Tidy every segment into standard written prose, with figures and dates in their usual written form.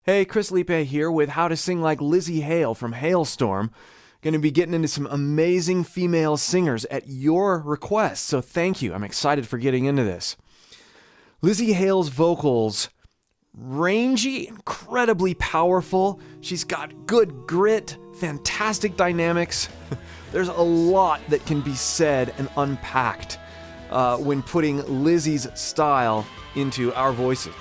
Hey, Chris Liepe here with how to sing like Lizzy Hale from Halestorm. Going to be getting into some amazing female singers at your request, so thank you. I'm excited for getting into this. Lizzy Hale's vocals, rangy, incredibly powerful. She's got good grit, fantastic dynamics. There's a lot that can be said and unpacked when putting Lizzy's style into our voices.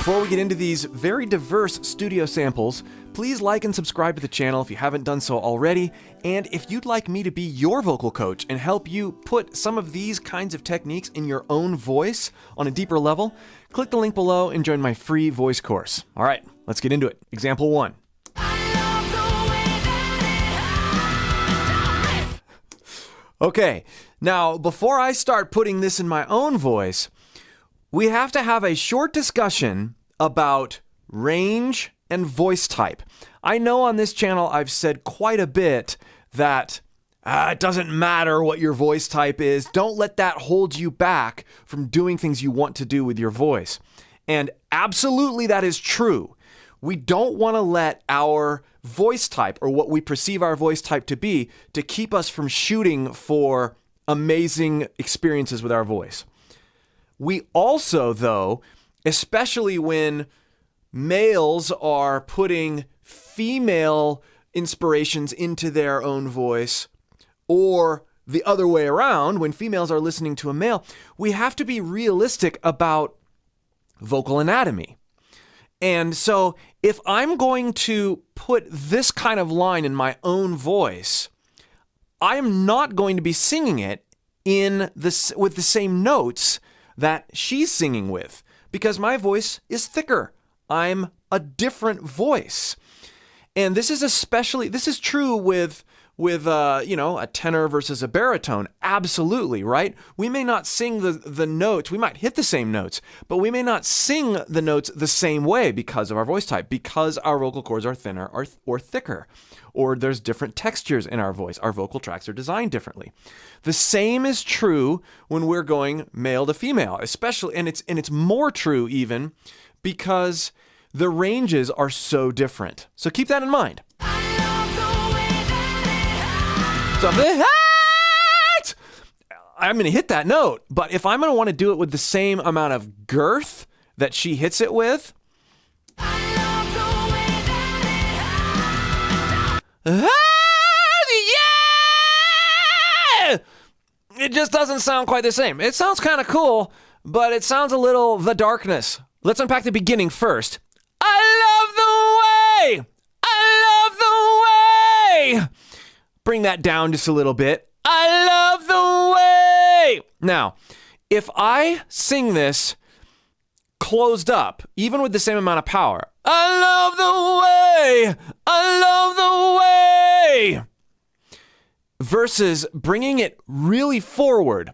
Before we get into these very diverse studio samples, please like and subscribe to the channel if you haven't done so already. And if you'd like me to be your vocal coach and help you put some of these kinds of techniques in your own voice on a deeper level, click the link below and join my free voice course. All right, let's get into it. Example 1. Okay, now before I start putting this in my own voice, we have to have a short discussion about range and voice type. I know on this channel I've said quite a bit that it doesn't matter what your voice type is. Don't let that hold you back from doing things you want to do with your voice. And absolutely that is true. We don't want to let our voice type, or what we perceive our voice type to be, to keep us from shooting for amazing experiences with our voice. We also, though, especially when males are putting female inspirations into their own voice, or the other way around, when females are listening to a male, we have to be realistic about vocal anatomy. And so if I'm going to put this kind of line in my own voice, I'm not going to be singing it with the same notes that she's singing with, because my voice is thicker. I'm a different voice. And this is true with a tenor versus a baritone. Absolutely, right? We may not sing the notes. We might hit the same notes, but we may not sing the notes the same way because of our voice type, because our vocal cords are thinner or thicker, or there's different textures in our voice. Our vocal tracts are designed differently. The same is true when we're going male to female, especially, and it's more true even because the ranges are so different. So keep that in mind. So I'm going to hit that note, but if I'm going to want to do it with the same amount of girth that she hits it with, it just doesn't sound quite the same. It sounds kind of cool, but it sounds a little The Darkness. Let's unpack the beginning first. I love the way. Bring that down just a little bit. I love the way. Now, if I sing this closed up, even with the same amount of power, I love the way, versus bringing it really forward,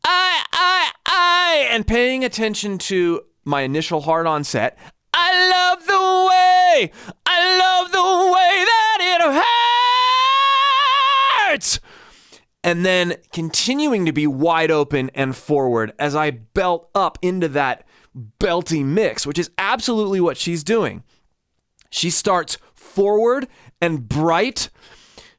and paying attention to my initial hard onset, I love the way that it hurts, and then continuing to be wide open and forward as I belt up into that belty mix, which is absolutely what she's doing. She starts forward and bright.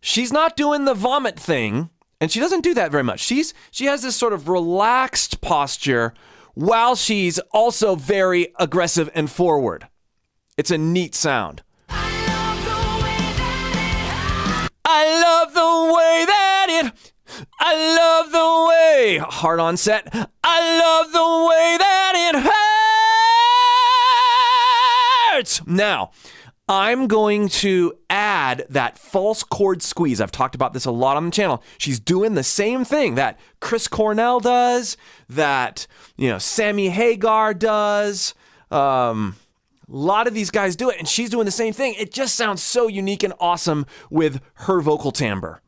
She's not doing the vomit thing, and she doesn't do that very much. She has this sort of relaxed posture while she's also very aggressive and forward. It's a neat sound. I love the way, hard onset. I love the way that it hurts. Now, I'm going to add that false chord squeeze. I've talked about this a lot on the channel. She's doing the same thing that Chris Cornell does, that Sammy Hagar does. A lot of these guys do it, and she's doing the same thing. It just sounds so unique and awesome with her vocal timbre.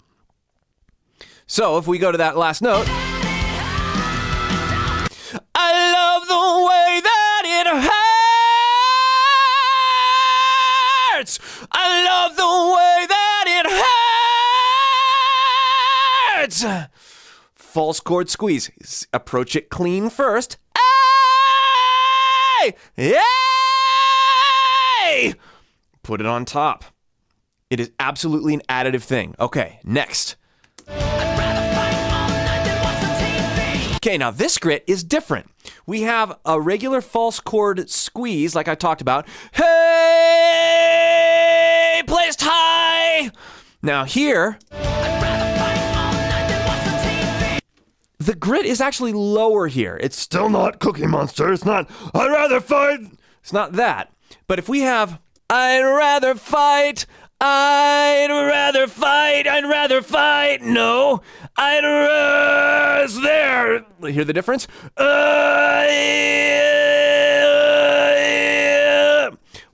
So if we go to that last note, I love the way that it hurts. I love the way that it hurts. False chord squeeze. Approach it clean first. Yay! Put it on top. It is absolutely an additive thing. Okay, next. Okay, now this grit is different. We have a regular false chord squeeze, like I talked about. Hey, placed high. Now here, the grit is actually lower here. It's still not Cookie Monster. It's not, I'd rather fight. It's not that. But if we have, I'd rather fight, I'd rather fight, I'd rather fight. No, I'd rather, there. Hear the difference?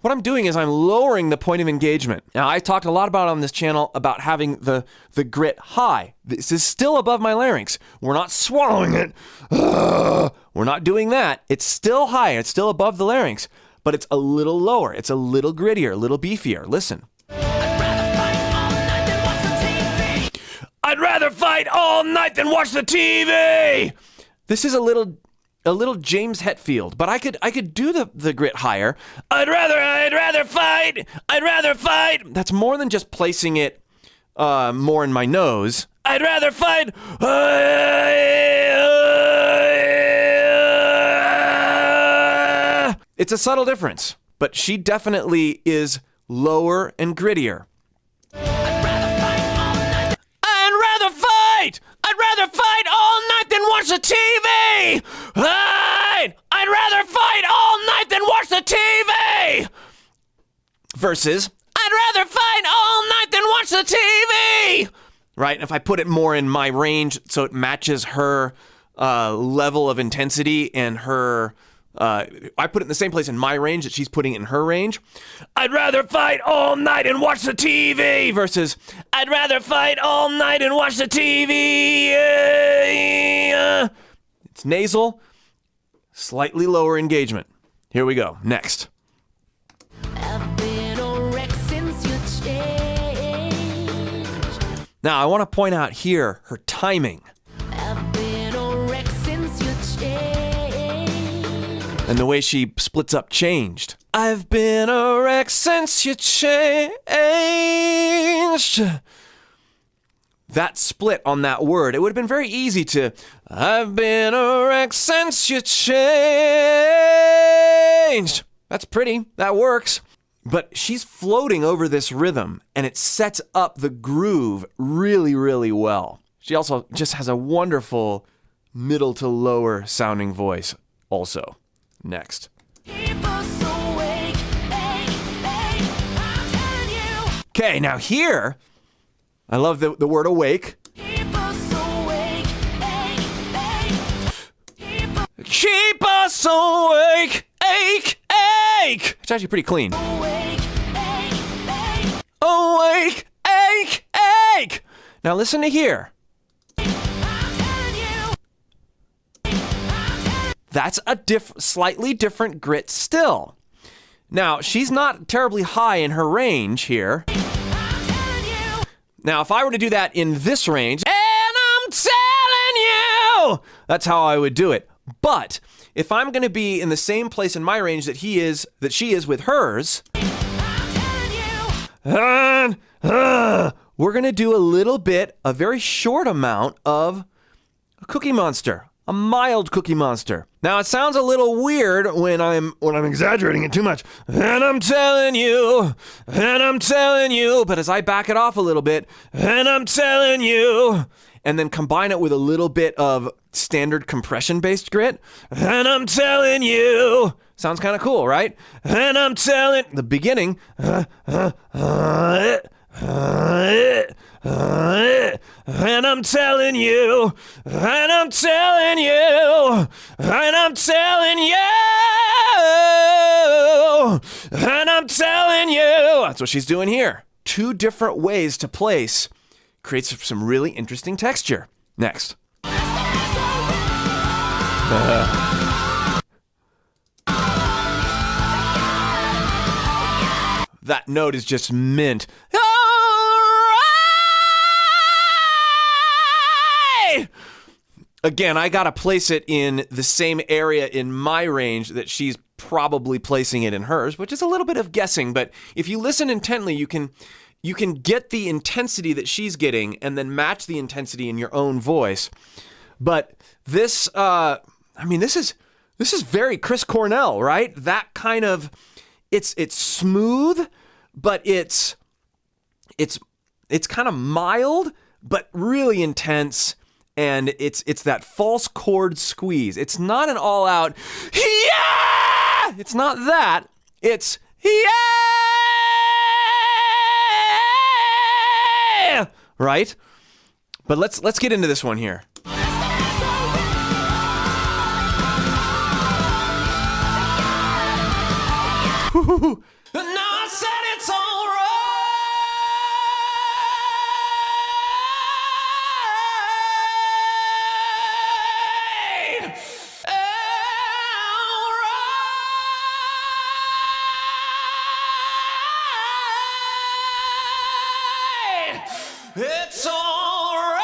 What I'm doing is I'm lowering the point of engagement. Now, I talked a lot about on this channel about having the grit high. This is still above my larynx. We're not swallowing it. We're not doing that. It's still high. It's still above the larynx, but it's a little lower. It's a little grittier, a little beefier. Listen. I'd rather fight all night than watch the TV. This is a little James Hetfield, but I could do the grit higher. I'd rather fight. I'd rather fight. That's more than just placing it more in my nose. I'd rather fight. It's a subtle difference, but she definitely is lower and grittier. I'd rather fight all night than watch the TV! I'd rather fight all night than watch the TV! Versus, I'd rather fight all night than watch the TV! Right? And if I put it more in my range so it matches her level of intensity and her... I put it in the same place in my range that she's putting it in her range. I'd rather fight all night and watch the TV versus I'd rather fight all night and watch the TV. It's nasal, slightly lower engagement. Here we go. Next. I've been a wreck since you changed. Now I want to point out here her timing. And the way she splits up changed. I've been a wreck since you changed. That split on that word, it would have been very easy to, I've been a wreck since you changed. That's pretty, that works. But she's floating over this rhythm and it sets up the groove really, really well. She also just has a wonderful middle to lower sounding voice also. Next. Okay, now here, I love the word awake. Keep us awake, ache, ache. It's actually pretty clean. Awake, ache, ache. Now listen to here. That's a slightly different grit still. Now, she's not terribly high in her range here. Now, if I were to do that in this range, and I'm telling you, that's how I would do it. But if I'm going to be in the same place in my range that she is with hers, we're going to do a very short amount of a Cookie Monster. A mild Cookie Monster. Now it sounds a little weird when I'm exaggerating it too much. And I'm telling you, but as I back it off a little bit, and I'm telling you, and then combine it with a little bit of standard compression-based grit, and I'm telling you, sounds kind of cool, right? And I'm telling, the beginning, and I'm telling you, and I'm telling you, and I'm telling you, and I'm telling you. That's what she's doing here. Two different ways to place creates some really interesting texture. Next. That note is just mint. Again, I gotta place it in the same area in my range that she's probably placing it in hers, which is a little bit of guessing, but if you listen intently, you can get the intensity that she's getting and then match the intensity in your own voice. But this, this is very Chris Cornell, right? That kind of, it's smooth, but it's kind of mild, but really intense. And it's that false chord squeeze. It's not an all-out, yeah! It's not that. It's, yeah! Right? But let's get into this one here. No, I said it's all right. All right. It's all right.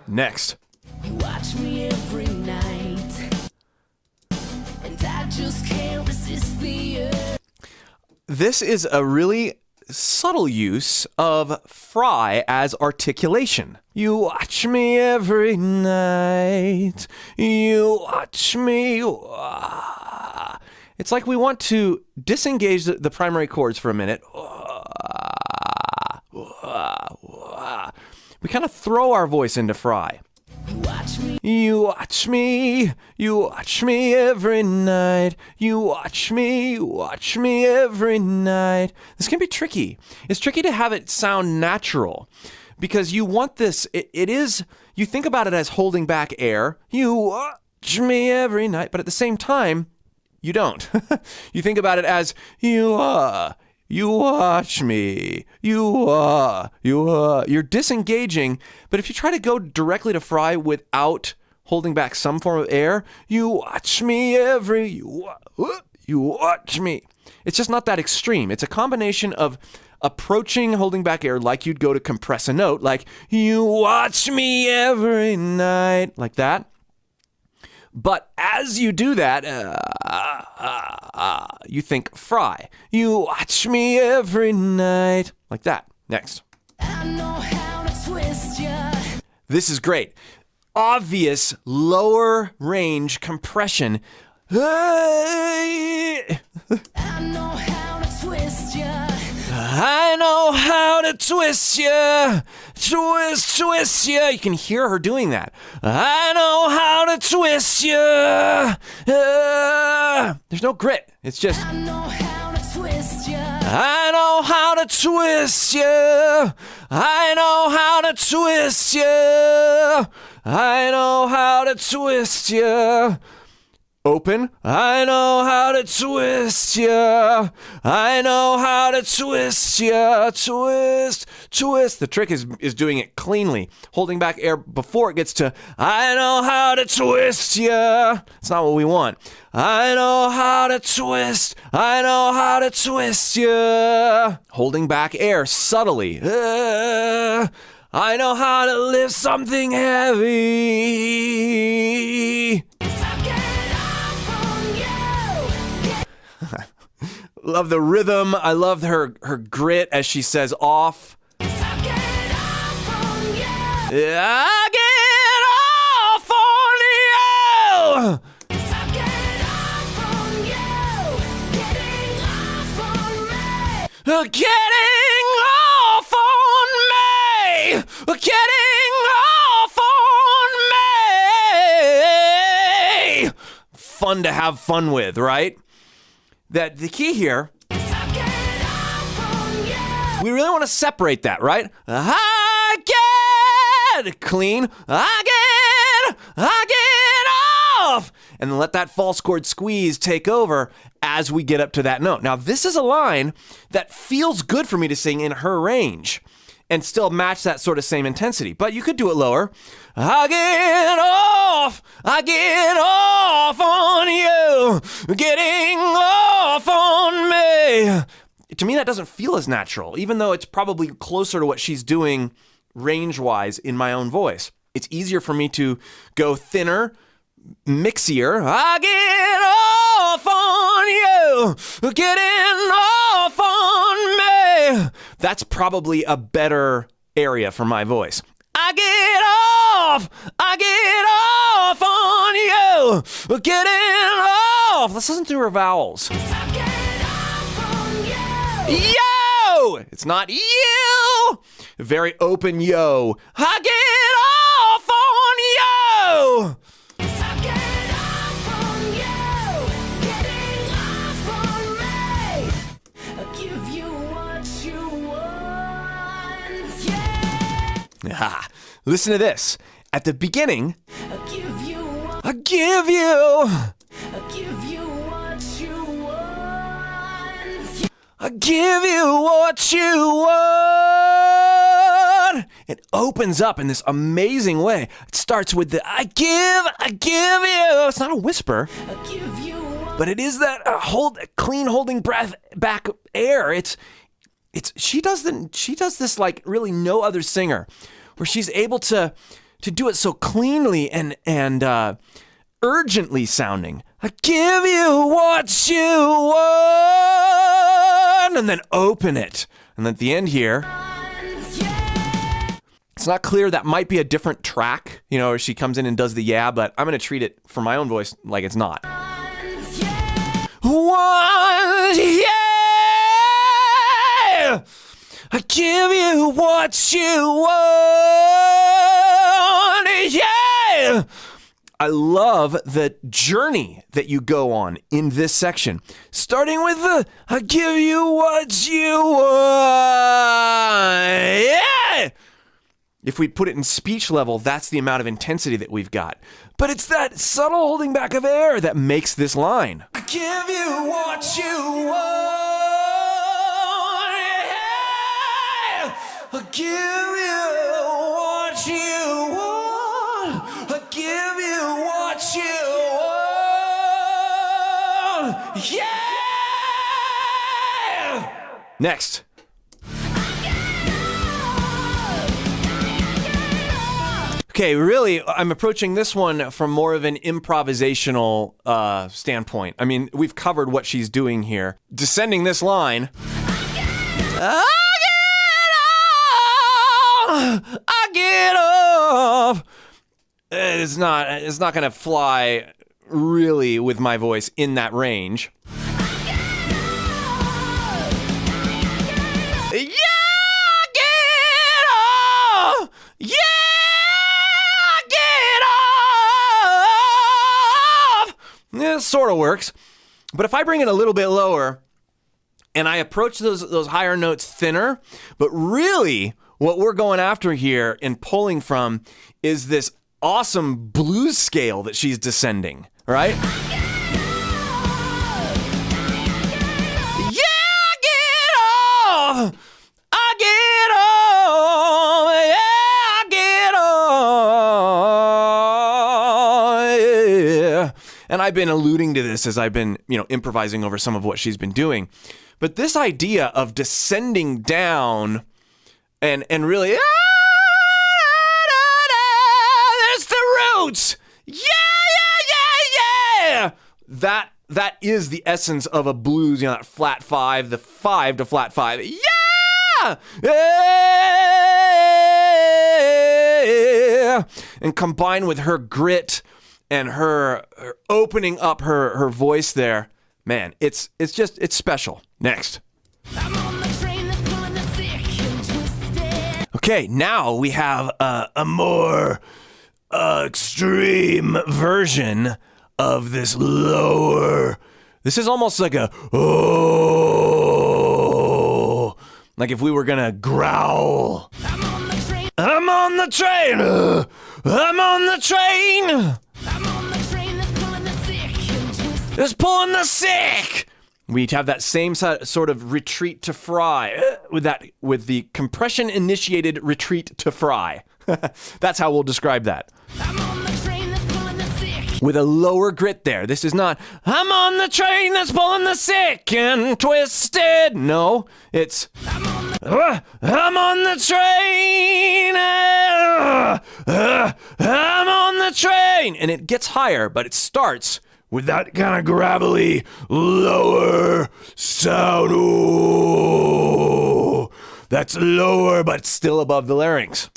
Next. You watch me every night, and I just can't resist the urge. This is a really subtle use of fry as articulation. You watch me every night. You watch me. It's like we want to disengage the primary chords for a minute. We kind of throw our voice into fry. You watch me. You watch me. You watch me every night. You watch me every night. This can be tricky. It's tricky to have it sound natural because you want this. It is, you think about it as holding back air. You watch me every night, but at the same time, you don't. You think about it as you watch me. You're disengaging, but if you try to go directly to fry without holding back some form of air, you watch me you watch me. It's just not that extreme. It's a combination of approaching holding back air like you'd go to compress a note, like you watch me every night, like that. But as you do that, you think fry. You watch me every night. Like that. Next. I know how to twist ya. This is great. Obvious lower range compression. I know how to twist ya. I know how to twist ya. Twist ya. You can hear her doing that. I know how to twist ya. There's no grit. It's just. I know how to twist ya. I know how to twist ya. I know how to twist ya. I know how to twist ya. Open. I know how to twist ya. I know how to twist ya. Twist. The trick is doing it cleanly, holding back air before it gets to I know how to twist ya. It's not what we want. I know how to twist. I know how to twist ya. Holding back air subtly. I know how to lift something heavy. Love the rhythm. I love her grit as she says off. I get off on you. Getting off on me. Getting off on me. Fun to have fun with, right? That the key here, we really want to separate that, right? I get clean, I get off, and then let that false chord squeeze take over as we get up to that note. Now, this is a line that feels good for me to sing in her range and still match that sort of same intensity, but you could do it lower. I get off on you, getting off on me. to me, that doesn't feel as natural, even though it's probably closer to what she's doing range-wise in my own voice. It's easier for me to go thinner, mixier. I get off on you, getting off on me. That's probably a better area for my voice. I get off on you, getting off. Let's listen to her vowels. Yo! It's not you. Very open yo. I get off on you. Ah, listen to this. At the beginning, I give you what you want. It opens up in this amazing way. It starts with the I give you. It's not a whisper, but it is that clean holding breath back air. She does this like really no other singer, where she's able to do it so cleanly and urgently sounding. I give you what you want, and then open it. And at the end here, it's not clear. That might be a different track, where she comes in and does the yeah, but I'm going to treat it for my own voice like it's not. One, yeah! I give you what you want, yeah! I love the journey that you go on in this section. Starting with the, I give you what you want, yeah! If we put it in speech level, that's the amount of intensity that we've got. But it's that subtle holding back of air that makes this line. I give you what you want, yeah! I give you what you want. I give you what you want, yeah! Next. Okay, really, I'm approaching this one from more of an improvisational standpoint. I mean, we've covered what she's doing here. Descending this line. I get off. It's not gonna fly really with my voice in that range. Yeah! It sort of works, but if I bring it a little bit lower and I approach those higher notes thinner, but really what we're going after here and pulling from is this awesome blues scale that she's descending, right? And I've been alluding to this as I've been, improvising over some of what she's been doing. But this idea of descending down and really, there's the roots. Yeah. That is the essence of a blues, that flat five, the 5 to flat 5. Yeah. And combined with her grit and her opening up her voice there, man, it's special. Next. Okay, now we have a more extreme version of this lower. This is almost like a oh, like if we were gonna growl. I'm on the train. I'm on the train. I'm on the train. It's pulling the sick. We have that same sort of retreat to fry with the compression initiated retreat to fry. That's how we'll describe that. I'm on the train that's pulling the sick. with a lower grit there. This is not, I'm on the train that's pulling the sick and twisted. No, it's, I'm on the train. I'm on the train. And it gets higher, but it starts with that kind of gravelly, lower sound. Ooh, that's lower, but still above the larynx.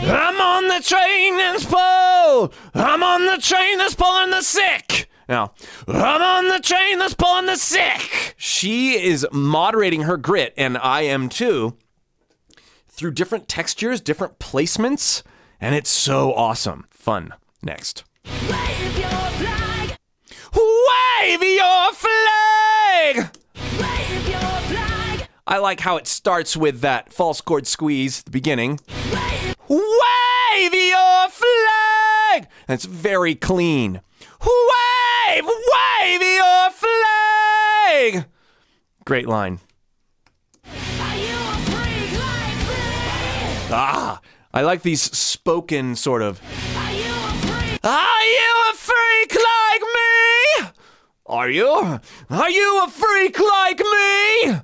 I'm on the train that's pulled. I'm on the train that's pulling the sick. Now, I'm on the train that's pulling the sick. She is moderating her grit, and I am too, through different textures, different placements, and it's so awesome. Fun. Next. Wave your flag. Wave your flag. Wave your flag. I like how it starts with that false chord squeeze at the beginning. Wave. Wave your flag! And it's very clean. Wave your flag! Great line. Are you a freak like me? Ah, I like these spoken sort of. Are you a freak? Are you a freak like me? Are you? Are you a freak like me?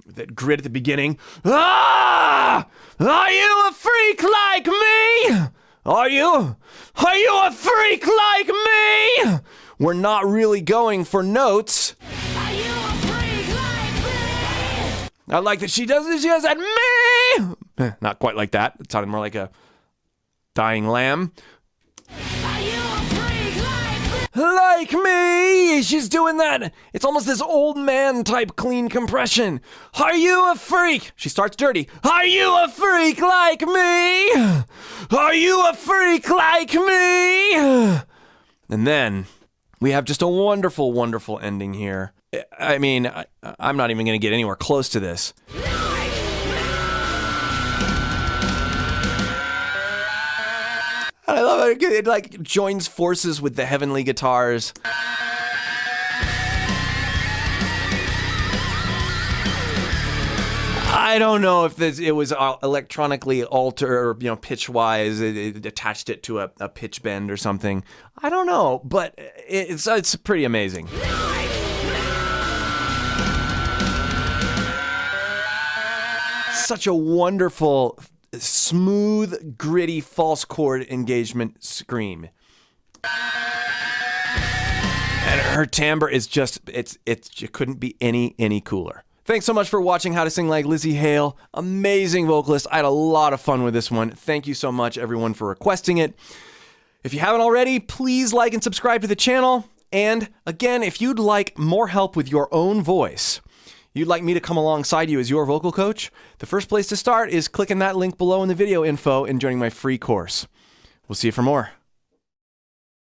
That grit at the beginning. Ah! Are you a freak like me? Are you? Are you a freak like me? We're not really going for notes. Are you a freak like me? I like that she does this. She has that me. Not quite like that. It sounded more like a dying lamb. Are you a freak like me? Like me! She's doing that. It's almost this old man type clean compression. Are you a freak? She starts dirty. Are you a freak like me? Are you a freak like me? And then we have just a wonderful, wonderful ending here. I mean, I'm not even going to get anywhere close to this. I love it. It like joins forces with the heavenly guitars. I don't know if it was electronically altered or, pitch wise. It attached it to a pitch bend or something. I don't know, but it's pretty amazing. Such a wonderful, smooth, gritty false chord engagement scream. And her timbre is just, it couldn't be any cooler. Thanks so much for watching How to Sing Like Lizzy Hale. Amazing vocalist. I had a lot of fun with this one. Thank you so much, everyone, for requesting it. If you haven't already, please like and subscribe to the channel. And again, if you'd like more help with your own voice, you'd like me to come alongside you as your vocal coach, the first place to start is clicking that link below in the video info and joining my free course. We'll see you for more.